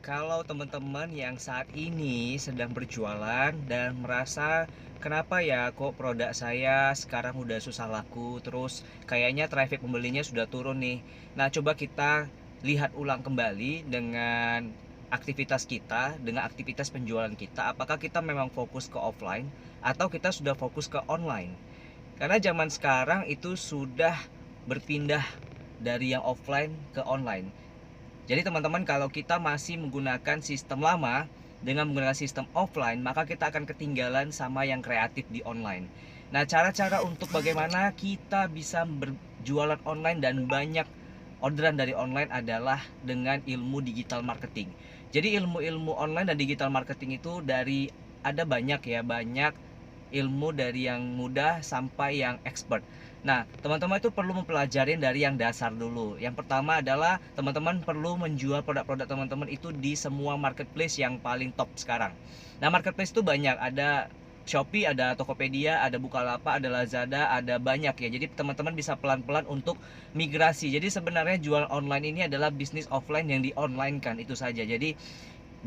Kalau teman-teman yang saat ini sedang berjualan dan merasa kenapa ya kok produk saya sekarang udah susah laku, terus kayaknya traffic pembelinya sudah turun nih. Nah, coba kita lihat ulang kembali dengan aktivitas kita, dengan aktivitas penjualan kita. Apakah kita memang fokus ke offline atau kita sudah fokus ke online? Karena zaman sekarang itu sudah berpindah dari yang offline ke online. Jadi teman-teman, kalau kita masih menggunakan sistem lama dengan menggunakan sistem offline, maka kita akan ketinggalan sama yang kreatif di online. Nah, cara-cara untuk bagaimana kita bisa berjualan online dan banyak orderan dari online adalah dengan ilmu digital marketing. Jadi ilmu-ilmu online dan digital marketing itu ada banyak ya, banyak ilmu dari yang mudah sampai yang expert. Nah, teman-teman itu perlu mempelajari dari yang dasar dulu. Yang pertama adalah teman-teman perlu menjual produk-produk teman-teman itu di semua marketplace yang paling top sekarang. Nah, marketplace itu banyak, ada Shopee, ada Tokopedia, ada Bukalapak, ada Lazada, ada banyak ya. Jadi teman-teman bisa pelan-pelan untuk migrasi. Jadi sebenarnya jual online ini adalah bisnis offline yang di online kan, itu saja. Jadi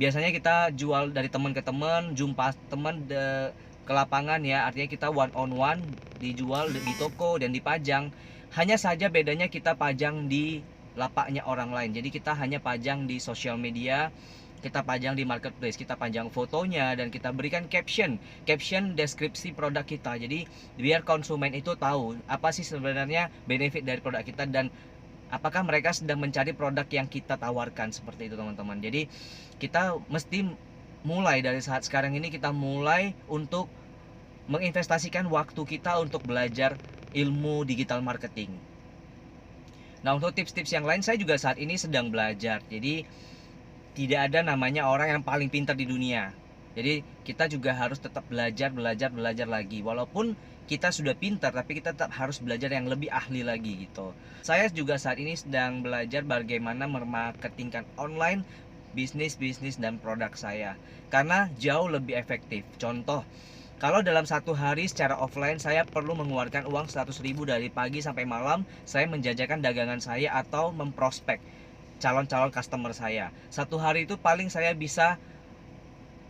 biasanya kita jual dari teman ke teman, jumpa teman ke lapangan ya, artinya kita one on one, dijual di toko dan dipajang. Hanya saja bedanya kita pajang di lapaknya orang lain. Jadi kita hanya pajang di sosial media, kita pajang di marketplace, kita pajang fotonya dan kita berikan caption deskripsi produk kita. Jadi biar konsumen itu tahu apa sih sebenarnya benefit dari produk kita dan apakah mereka sedang mencari produk yang kita tawarkan, seperti itu teman-teman. Jadi kita mesti mulai dari saat sekarang ini, kita mulai untuk menginvestasikan waktu kita untuk belajar ilmu digital marketing. Nah, untuk tips-tips yang lain saya juga saat ini sedang belajar. Jadi tidak ada namanya orang yang paling pintar di dunia. Jadi kita juga harus tetap belajar lagi. Walaupun kita sudah pintar, tapi kita tetap harus belajar yang lebih ahli lagi gitu. Saya juga saat ini sedang belajar bagaimana memarketingkan online bisnis dan produk saya, karena jauh lebih efektif. Contoh, kalau dalam satu hari secara offline saya perlu mengeluarkan uang 100.000 dari pagi sampai malam, saya menjajakan dagangan saya atau memprospek calon-calon customer saya. Satu hari itu paling saya bisa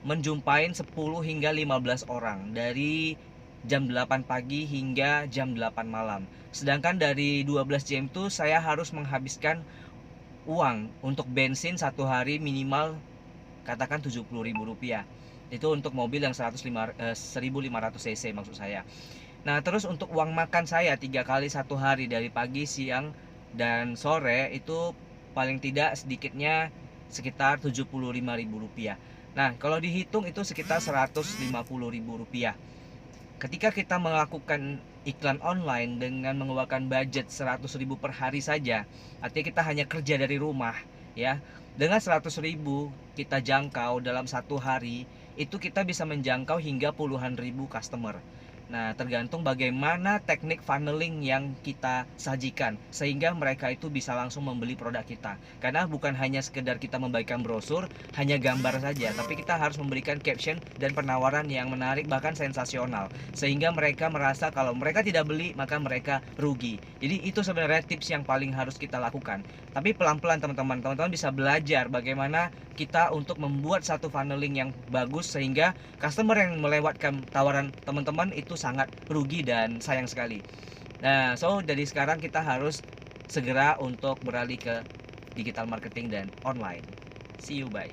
menjumpain 10 hingga 15 orang dari jam 8 pagi hingga jam 8 malam. Sedangkan dari 12 jam itu saya harus menghabiskan uang untuk bensin satu hari minimal katakan 70.000 rupiah. Itu untuk mobil yang 1500 cc maksud saya. Nah, terus untuk uang makan saya 3 kali satu hari dari pagi, siang, dan sore itu paling tidak sedikitnya sekitar 75.000 rupiah. Nah, kalau dihitung itu sekitar 150.000 rupiah. Ketika kita melakukan iklan online dengan mengeluarkan budget 100.000 per hari saja, artinya kita hanya kerja dari rumah ya. Dengan 100.000 kita jangkau dalam satu hari, itu kita bisa menjangkau hingga puluhan ribu customer. Nah, tergantung bagaimana teknik funneling yang kita sajikan sehingga mereka itu bisa langsung membeli produk kita. Karena bukan hanya sekedar kita membagikan brosur, hanya gambar saja, tapi kita harus memberikan caption dan penawaran yang menarik bahkan sensasional sehingga mereka merasa kalau mereka tidak beli maka mereka rugi. Jadi itu sebenarnya tips yang paling harus kita lakukan. Tapi pelan-pelan teman-teman bisa belajar bagaimana kita untuk membuat satu funneling yang bagus sehingga customer yang melewatkan tawaran teman-teman itu sangat rugi dan sayang sekali. Nah, so dari sekarang kita harus segera untuk beralih ke digital marketing dan online. See you, bye.